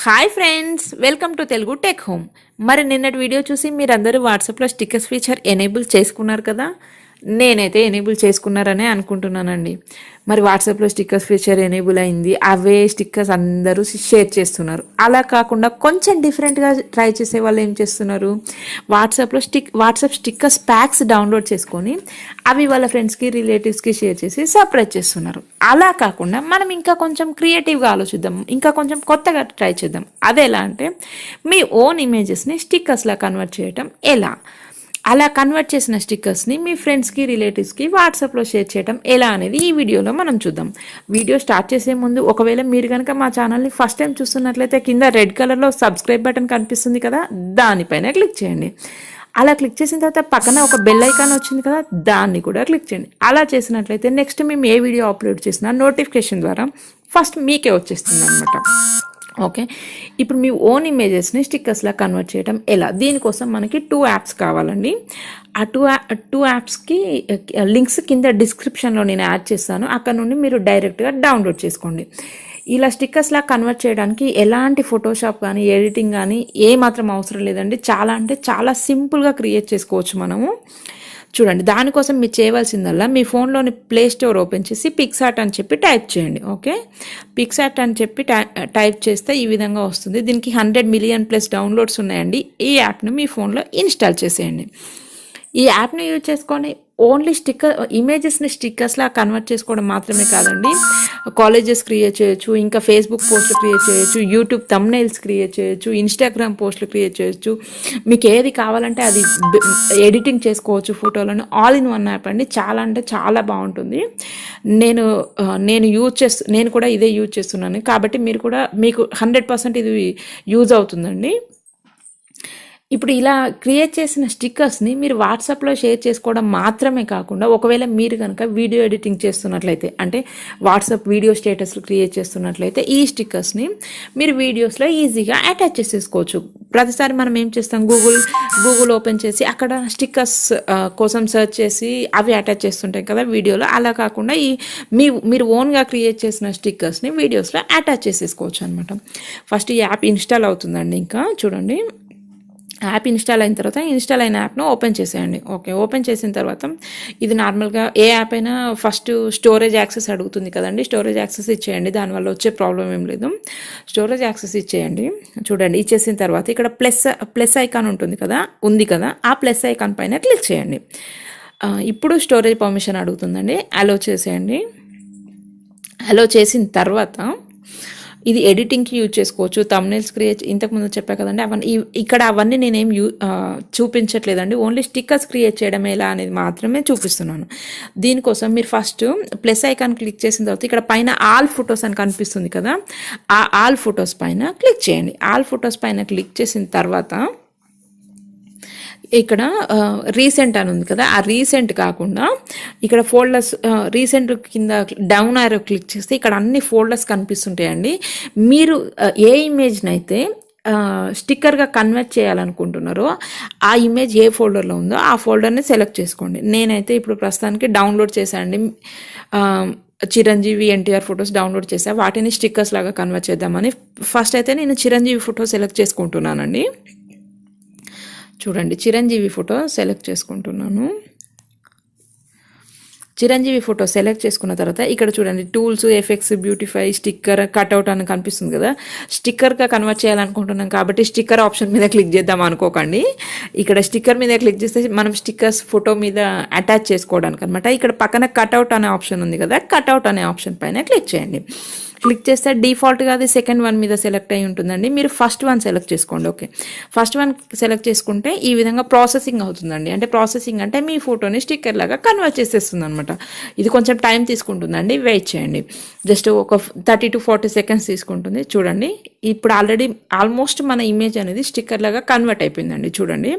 Hi friends, welcome to Telugu take home. మరి నిన్నటి video చూసి మీరందరూ వాట్సాప్లో స్టిక్కర్స్ ఫీచర్ ఎనేబుల్ చేసుకున్నారు కదా. నేనైతే ఎనేబుల్ చేసుకున్నారనే అనుకుంటున్నానండి. మరి వాట్సాప్లో స్టిక్కర్స్ ఫీచర్ ఎనేబుల్ అయింది, అవే స్టిక్కర్స్ అందరూ షేర్ చేస్తున్నారు. అలా కాకుండా కొంచెం డిఫరెంట్గా ట్రై చేసే వాళ్ళు ఏం చేస్తున్నారు, వాట్సాప్ స్టిక్కర్స్ ప్యాక్స్ డౌన్లోడ్ చేసుకొని అవి వాళ్ళ ఫ్రెండ్స్కి రిలేటివ్స్కి షేర్ చేసి సర్ప్రైజ్ చేస్తున్నారు. అలా కాకుండా మనం ఇంకా కొంచెం క్రియేటివ్గా ఆలోచిద్దాం, ఇంకా కొంచెం కొత్తగా ట్రై చేద్దాం. అది ఎలా అంటే, మీ ఓన్ ఇమేజెస్ని స్టిక్కర్స్లా కన్వర్ట్ చేయటం ఎలా. అలా కన్వర్ట్ చేసిన స్టిక్కర్స్ని మీ ఫ్రెండ్స్కి రిలేటివ్స్కి వాట్సాప్లో షేర్ చేయడం ఎలా అనేది ఈ వీడియోలో మనం చూద్దాం. వీడియో స్టార్ట్ చేసే ముందు ఒకవేళ మీరు కనుక మా ఛానల్ని ఫస్ట్ టైం చూస్తున్నట్లయితే కింద రెడ్ కలర్లో సబ్స్క్రైబ్ బటన్ కనిపిస్తుంది కదా, దానిపైన క్లిక్ చేయండి. అలా క్లిక్ చేసిన తర్వాత పక్కన ఒక బెల్ ఐకాన్ వచ్చింది కదా, దాన్ని కూడా క్లిక్ చేయండి. అలా చేసినట్లయితే నెక్స్ట్ మేము ఏ వీడియో అప్లోడ్ చేసినా నోటిఫికేషన్ ద్వారా ఫస్ట్ మీకే వచ్చేస్తుంది అనమాట. ఓకే, ఇప్పుడు మీ ఓన్ ఇమేజెస్ని స్టిక్కర్స్లా కన్వర్ట్ చేయడం ఎలా. దీనికోసం మనకి 2 యాప్స్ కావాలండి. ఆ టూ యాప్స్కి లింక్స్ కింద డిస్క్రిప్షన్లో నేను యాడ్ చేస్తాను, అక్కడ నుండి మీరు డైరెక్ట్గా డౌన్లోడ్ చేసుకోండి. ఇలా స్టిక్కర్స్లా కన్వర్ట్ చేయడానికి ఎలాంటి ఫోటోషాప్ కానీ ఎడిటింగ్ కానీ ఏమాత్రం అవసరం లేదండి. చాలా అంటే చాలా సింపుల్గా క్రియేట్ చేసుకోవచ్చు మనము. చూడండి, దానికోసం మీరు చేయవలసిందల్లా మీ ఫోన్లోని ప్లే స్టోర్ ఓపెన్ చేసి పిక్సార్ట్ అని చెప్పి టైప్ చేయండి. ఓకే, పిక్సార్ట్ అని చెప్పి టైప్ చేస్తే ఈ విధంగా వస్తుంది. దీనికి 100 మిలియన్ ప్లస్ డౌన్లోడ్స్ ఉన్నాయండి. ఈ యాప్ని మీ ఫోన్లో ఇన్స్టాల్ చేసేయండి. ఈ యాప్ని యూజ్ చేసుకొని ఓన్లీ ఇమేజెస్ని స్టిక్కర్స్లా కన్వర్ట్ చేసుకోవడం మాత్రమే కాదండి, కాలేజెస్ క్రియేట్ చేయొచ్చు, ఇంకా ఫేస్బుక్ పోస్ట్లు క్రియేట్ చేయొచ్చు, యూట్యూబ్ థంబ్నెయిల్స్ క్రియేట్ చేయొచ్చు, ఇన్స్టాగ్రామ్ పోస్ట్లు క్రియేట్ చేయొచ్చు. మీకు ఏది కావాలంటే అది ఎడిటింగ్ చేసుకోవచ్చు ఫోటోలను. ఆల్ ఇన్ వన్ యాప్ అండి. చాలా అంటే చాలా బాగుంటుంది. నేను నేను కూడా ఇదే యూజ్ చేస్తున్నాను, కాబట్టి మీరు కూడా మీకు 100% ఇది యూజ్ అవుతుందండి. ఇప్పుడు ఇలా క్రియేట్ చేసిన స్టిక్కర్స్ని మీరు వాట్సాప్లో షేర్ చేసుకోవడం మాత్రమే కాకుండా, ఒకవేళ మీరు కనుక వీడియో ఎడిటింగ్ చేస్తున్నట్లయితే, అంటే వాట్సాప్ వీడియో స్టేటస్లు క్రియేట్ చేస్తున్నట్లయితే ఈ స్టిక్కర్స్ని మీరు వీడియోస్లో ఈజీగా అటాచ్ చేసేసుకోవచ్చు. ప్రతిసారి మనం ఏం చేస్తాం, గూగుల్ ఓపెన్ చేసి అక్కడ స్టిక్కర్స్ కోసం సెర్చ్ చేసి అవి అటాచ్ చేస్తుంటాం కదా వీడియోలో. అలా కాకుండా మీరు ఓన్గా క్రియేట్ చేసిన స్టిక్కర్స్ని వీడియోస్లో అటాచ్ చేసేసుకోవచ్చు అనమాట. ఫస్ట్ ఈ యాప్ ఇన్స్టాల్ అవుతుందండి. ఇంకా చూడండి, యాప్ ఇన్స్టాల్ అయిన తర్వాత ఇన్స్టాల్ అయిన యాప్ను ఓపెన్ చేసేయండి. ఓకే, ఓపెన్ చేసిన తర్వాత ఇది నార్మల్గా ఏ యాప్ అయినా ఫస్ట్ స్టోరేజ్ యాక్సెస్ అడుగుతుంది కదండి. స్టోరేజ్ యాక్సెస్ ఇచ్చేయండి, దానివల్ల వచ్చే ప్రాబ్లం ఏం లేదు. స్టోరేజ్ యాక్సెస్ ఇచ్చేయండి. చూడండి, ఇచ్చేసిన తర్వాత ఇక్కడ ప్లస్ ఐకాన్ ఉంది కదా, ఆ ప్లస్ ఐకాన్ పైన క్లిక్ చేయండి. ఇప్పుడు స్టోరేజ్ పర్మిషన్ అడుగుతుందండి, అలో చేసేయండి. అలో చేసిన తర్వాత ఇది ఎడిటింగ్కి యూజ్ చేసుకోవచ్చు, థంబ్నెయిల్స్ క్రియేట్, ఇంతకుముందు చెప్పా కదండి, అవన్నీ నేనేం చూపించట్లేదండి. ఓన్లీ స్టిక్కర్స్ క్రియేట్ చేయడం ఎలా అనేది మాత్రమే చూపిస్తున్నాను. దీనికోసం మీరు ఫస్ట్ ప్లస్ ఐకాన్ క్లిక్ చేసిన తర్వాత ఇక్కడ పైన ఆల్ ఫొటోస్ అని కనిపిస్తుంది కదా, ఆ ఆల్ ఫొటోస్ పైన క్లిక్ చేయండి. ఆల్ ఫొటోస్ పైన క్లిక్ చేసిన తర్వాత ఇక్కడ రీసెంట్ అని ఉంది కదా, ఆ రీసెంట్ కాకుండా ఇక్కడ ఫోల్డర్స్, రీసెంట్ కింద డౌన్ ఆరో క్లిక్ చేస్తే ఇక్కడ అన్ని ఫోల్డర్స్ కనిపిస్తుంటాయండి. మీరు ఏ ఇమేజ్ని అయితే స్టిక్కర్గా కన్వర్ట్ చేయాలనుకుంటున్నారో ఆ ఇమేజ్ ఏ ఫోల్డర్లో ఉందో ఆ ఫోల్డర్ని సెలెక్ట్ చేసుకోండి. నేనైతే ఇప్పుడు ప్రస్తుతానికి డౌన్లోడ్ చేశానండి, చిరంజీవి ఎన్టీఆర్ ఫొటోస్ డౌన్లోడ్ చేసా. వాటిని స్టిక్కర్స్ లాగా కన్వర్ట్ చేద్దామని ఫస్ట్ అయితే నేను చిరంజీవి ఫోటో సెలెక్ట్ చేసుకుంటున్నానండి. చూడండి, చిరంజీవి ఫోటో సెలెక్ట్ చేసుకుంటున్నాను. చిరంజీవి ఫోటో సెలెక్ట్ చేసుకున్న తర్వాత ఇక్కడ చూడండి, tools, effects, beautify, sticker, cutout అని కనిపిస్తుంది కదా. స్టిక్కర్గా కన్వర్ట్ చేయాలనుకుంటున్నాం కాబట్టి స్టిక్కర్ ఆప్షన్ మీద క్లిక్ చేద్దాం అనుకోకండి. ఇక్కడ స్టిక్కర్ మీద క్లిక్ చేస్తే మనం స్టిక్కర్స్ ఫోటో మీద అటాచ్ చేసుకోవడానికి అనమాట. ఇక్కడ పక్కన కట్అవుట్ అనే ఆప్షన్ ఉంది కదా, కట్అవుట్ అనే ఆప్షన్ పైన క్లిక్ చేయండి. క్లిక్ చేస్తే డిఫాల్ట్గా అది సెకండ్ వన్ మీద సెలెక్ట్ అయి ఉంటుందండి. మీరు ఫస్ట్ వన్ సెలెక్ట్ చేసుకోండి. ఓకే, ఫస్ట్ వన్ సెలెక్ట్ చేసుకుంటే ఈ విధంగా ప్రాసెసింగ్ అవుతుందండి. అంటే ప్రాసెసింగ్ అంటే మీ ఫోటోని స్టిక్కర్ లాగా కన్వర్ట్ చేసేస్తుంది అనమాట. ఇది కొంచెం టైం తీసుకుంటుందండి, వెయిట్ చేయండి. జస్ట్ ఒక 30 to 40 seconds తీసుకుంటుంది. చూడండి, ఇప్పుడు ఆల్మోస్ట్ మన ఇమేజ్ అనేది స్టిక్కర్ లాగా కన్వర్ట్ అయిపోయిందండి. చూడండి,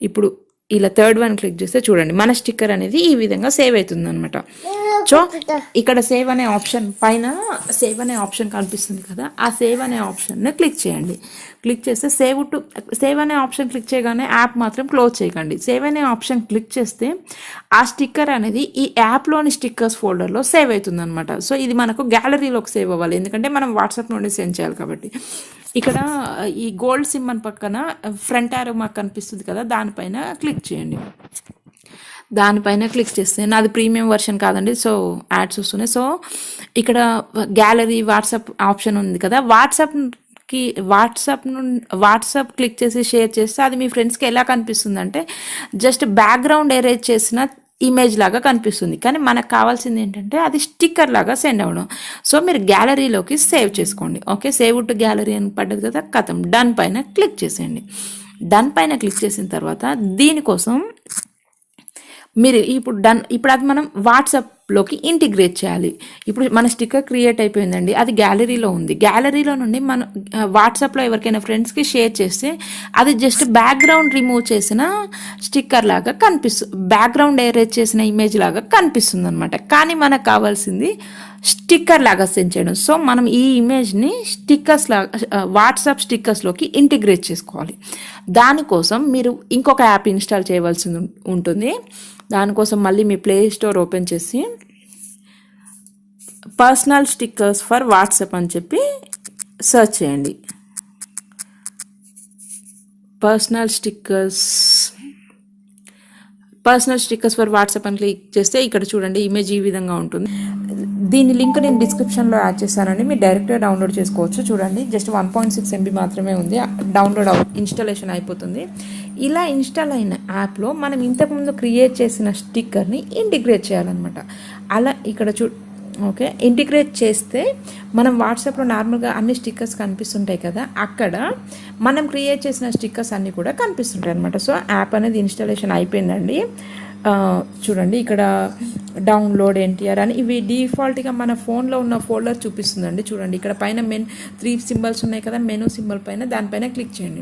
ఇప్పుడు ఇలా థర్డ్ వన్ క్లిక్ చేస్తే చూడండి, మన స్టిక్కర్ అనేది ఈ విధంగా సేవ్ అవుతుంది అనమాట. సో ఇక్కడ సేవ్ అనే ఆప్షన్ పైన సేవ్ అనే ఆప్షన్ కనిపిస్తుంది కదా, ఆ సేవ్ అనే ఆప్షన్ని క్లిక్ చేయండి. క్లిక్ చేస్తే సేవ్ అనే ఆప్షన్ క్లిక్ చేయగానే యాప్ మాత్రం క్లోజ్ చేయకండి. సేవ్ అనే ఆప్షన్ క్లిక్ చేస్తే ఆ స్టిక్కర్ అనేది ఈ యాప్లోని స్టిక్కర్స్ ఫోల్డర్లో సేవ్ అవుతుంది అనమాట. సో ఇది మనకు గ్యాలరీలోకి సేవ్ అవ్వాలి, ఎందుకంటే మనం వాట్సాప్ నుండి సెండ్ చేయాలి కాబట్టి. ఇక్కడ ఈ గోల్డ్ సిమ్ అని పక్కన ఫ్రంట్ యారో మాకు కనిపిస్తుంది కదా, దానిపైన క్లిక్ చేయండి. దానిపైన క్లిక్ చేస్తే నాది ప్రీమియం వర్షన్ కాదండి, సో యాడ్స్ వస్తున్నాయి. సో ఇక్కడ గ్యాలరీ వాట్సాప్ ఆప్షన్ ఉంది కదా, వాట్సాప్ క్లిక్ చేసి షేర్ చేస్తే అది మీ ఫ్రెండ్స్కి ఎలా కనిపిస్తుంది అంటే జస్ట్ బ్యాక్గ్రౌండ్ ఎరేజ్ చేసిన ఇమేజ్ లాగా కనిపిస్తుంది. కానీ మనకు కావాల్సింది ఏంటంటే అది స్టిక్కర్ లాగా సెండ్ అవ్వడం. సో మీరు గ్యాలరీలోకి సేవ్ చేసుకోండి. ఓకే, సేవ్ టు గ్యాలరీ అని పడ్డది కదా, కథం డన్ పైన క్లిక్ చేసేయండి. డన్ పైన క్లిక్ చేసిన తర్వాత దీనికోసం మీరు ఇప్పుడు అది మనం వాట్సాప్లోకి ఇంటిగ్రేట్ చేయాలి. ఇప్పుడు మన స్టిక్కర్ క్రియేట్ అయిపోయిందండి, అది గ్యాలరీలో ఉంది. గ్యాలరీలో నుండి మనం వాట్సాప్లో ఎవరికైనా ఫ్రెండ్స్కి షేర్ చేస్తే అది జస్ట్ బ్యాక్గ్రౌండ్ రిమూవ్ చేసిన స్టిక్కర్ లాగా బ్యాక్గ్రౌండ్ ఎరేజ్ చేసిన ఇమేజ్ లాగా కనిపిస్తుంది అనమాట. కానీ మనకు కావాల్సింది స్టిక్కర్ లాగా సెండ్ చేయడం. సో మనం ఈ ఇమేజ్ని వాట్సాప్ స్టిక్కర్స్లోకి ఇంటిగ్రేట్ చేసుకోవాలి. దానికోసం మీరు ఇంకొక యాప్ ఇన్స్టాల్ చేయవలసి ఉంటుంది. దానికోసం మళ్ళీ మీ ప్లే స్టోర్ ఓపెన్ చేసి పర్సనల్ స్టిక్కర్స్ ఫర్ వాట్సాప్ అని చెప్పి సెర్చ్ చేయండి. పర్సనల్ స్టిక్కర్స్ ఫర్ వాట్సాప్ అని క్లిక్ చేస్తే ఇక్కడ చూడండి ఇమేజ్ ఈ విధంగా ఉంటుంది. దీని లింక్ నేను డిస్క్రిప్షన్లో యాడ్ చేశానండి, మీరు డైరెక్ట్గా డౌన్లోడ్ చేసుకోవచ్చు. చూడండి జస్ట్ 1.6 MB మాత్రమే ఉంది, ఇన్స్టాలేషన్ అయిపోతుంది. ఇలా ఇన్స్టాల్ అయిన యాప్లో మనం ఇంతకుముందు క్రియేట్ చేసిన స్టిక్కర్ని ఇంటిగ్రేట్ చేయాలన్నమాట. అలా ఇక్కడ ఓకే, ఇంటిగ్రేట్ చేస్తే మనం వాట్సాప్లో నార్మల్గా అన్ని స్టిక్కర్స్ కనిపిస్తుంటాయి కదా, అక్కడ మనం క్రియేట్ చేసిన స్టిక్కర్స్ అన్నీ కూడా కనిపిస్తుంటాయి అనమాట. సో యాప్ అనేది ఇన్స్టాలేషన్ అయిపోయిందండి. చూడండి ఇక్కడ డౌన్లోడ్ ఎన్టీఆర్ అని ఇవి డిఫాల్ట్గా మన ఫోన్లో ఉన్న ఫోల్డర్ చూపిస్తుందండి. చూడండి ఇక్కడ పైన 3 సింబల్స్ ఉన్నాయి కదా, మెనూ సింబల్ పైన, దానిపైన క్లిక్ చేయండి.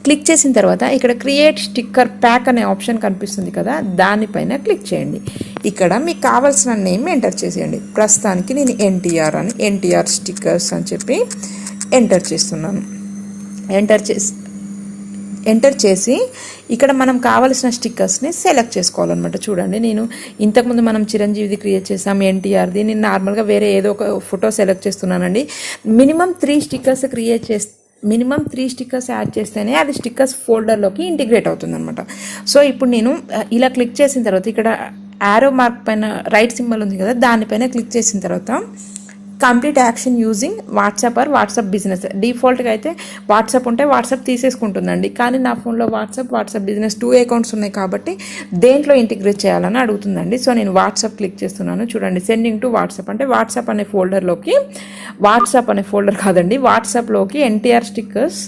క్లిక్ చేసిన తర్వాత ఇక్కడ క్రియేట్ స్టిక్కర్ ప్యాక్ అనే ఆప్షన్ కనిపిస్తుంది కదా, దానిపైన క్లిక్ చేయండి. ఇక్కడ మీకు కావాల్సిన నేమ్ ఎంటర్ చేసేయండి. ప్రస్తుతానికి నేను ఎన్టీఆర్ స్టిక్కర్స్ అని చెప్పి ఎంటర్ చేస్తున్నాను. ఎంటర్ చేసి ఇక్కడ మనం కావలసిన స్టిక్కర్స్ని సెలెక్ట్ చేసుకోవాలన్నమాట. చూడండి నేను ఇంతకుముందు మనం చిరంజీవిది క్రియేట్ చేసాం, ఎన్టీఆర్ది. నేను నార్మల్గా వేరే ఏదో ఒక ఫోటో సెలెక్ట్ చేస్తున్నానండి. మినిమం 3 స్టిక్కర్స్ యాడ్ చేస్తేనే అది స్టిక్కర్స్ ఫోల్డర్లోకి ఇంటిగ్రేట్ అవుతుంది అనమాట. సో ఇప్పుడు నేను ఇలా క్లిక్ చేసిన తర్వాత ఇక్కడ యారో మార్క్ పైన రైట్ సింబల్ ఉంది కదా, దానిపైన క్లిక్ చేసిన తర్వాత complete action using WhatsApp business. డిఫాల్ట్గా అయితే వాట్సాప్ ఉంటే వాట్సాప్ తీసేసుకుంటుందండి, కానీ నా ఫోన్లో వాట్సాప్ బిజినెస్ 2 అకౌంట్స్ ఉన్నాయి కాబట్టి దేంట్లో ఇంటిగ్రేట్ చేయాలని అడుగుతుందండి. సో నేను వాట్సాప్ క్లిక్ చేస్తున్నాను. చూడండి సెండింగ్ టు వాట్సాప్ అంటే వాట్సాప్ అనే ఫోల్డర్ కాదండి, వాట్సాప్లోకి ఎన్టీఆర్ స్టిక్కర్స్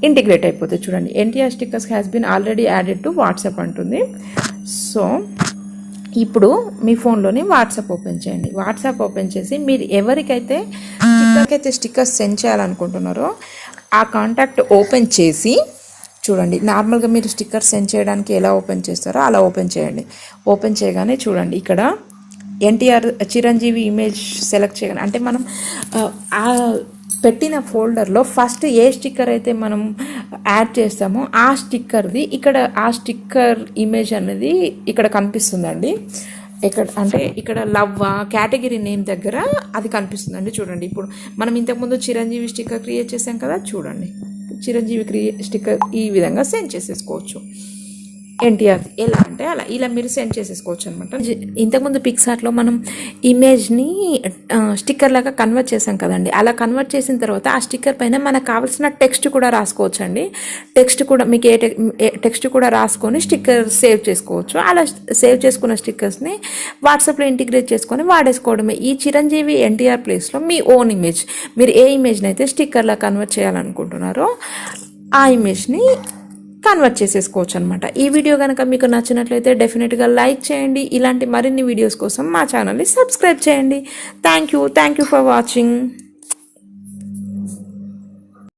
ఇంటిగ్రేట్ అయిపోతాయి. చూడండి NTR stickers has been already added to WhatsApp అంటుంది. సో ఇప్పుడు మీ ఫోన్లోని వాట్సాప్ ఓపెన్ చేయండి. వాట్సాప్ ఓపెన్ చేసి మీరు ఎవరికైతే స్టిక్కర్స్ సెండ్ చేయాలనుకుంటున్నారో ఆ కాంటాక్ట్ ఓపెన్ చేసి చూడండి. నార్మల్గా మీరు స్టిక్కర్ సెండ్ చేయడానికి ఎలా ఓపెన్ చేస్తారో అలా ఓపెన్ చేయండి. ఓపెన్ చేయగానే చూడండి ఇక్కడ ఎన్టీఆర్ చిరంజీవి ఇమేజ్ సెలెక్ట్ చేయగానే అంటే మనం పెట్టిన ఫోల్డర్లో ఫస్ట్ ఏ స్టిక్కర్ అయితే మనం యాడ్ చేస్తామో ఆ స్టిక్కర్ది ఆ స్టిక్కర్ ఇమేజ్ అనేది ఇక్కడ కనిపిస్తుందండి. ఇక్కడ కేటగిరీ నేమ్ దగ్గర అది కనిపిస్తుందండి. చూడండి ఇప్పుడు మనం ఇంతకుముందు చిరంజీవి స్టిక్కర్ క్రియేట్ చేసాం కదా, చూడండి చిరంజీవి స్టిక్కర్ ఈ విధంగా సెండ్ చేసేసుకోవచ్చు. ఎన్టీఆర్ ఎలా అంటే అలా ఇలా మీరు సెండ్ చేసేసుకోవచ్చు అనమాట. ఇంతకుముందు పిక్సార్ట్లో మనం ఇమేజ్ని స్టిక్కర్ లాగా కన్వర్ట్ చేసాం కదండి, అలా కన్వర్ట్ చేసిన తర్వాత ఆ స్టిక్కర్ పైన మనకు కావాల్సిన టెక్స్ట్ కూడా రాసుకోవచ్చు అండి. మీకు టెక్స్ట్ కూడా రాసుకొని స్టిక్కర్ సేవ్ చేసుకోవచ్చు. అలా సేవ్ చేసుకున్న స్టిక్కర్స్ని వాట్సాప్లో ఇంటిగ్రేట్ చేసుకొని వాడేసుకోవడమే. ఈ చిరంజీవి ఎన్టీఆర్ ప్లేస్లో మీ ఓన్ ఇమేజ్, మీరు ఏ ఇమేజ్ని అయితే స్టిక్కర్లా కన్వర్ట్ చేయాలనుకుంటున్నారో ఆ ఇమేజ్ని కన్వర్ట్ చేసేసుకోవచ్చు అనమాట. ఈ వీడియో కనుక మీకు నచ్చినట్లయితే డెఫినెట్గా లైక్ చేయండి. ఇలాంటి మరిన్ని వీడియోస్ కోసం మా ఛానల్ని సబ్స్క్రైబ్ చేయండి. Thank you for watching.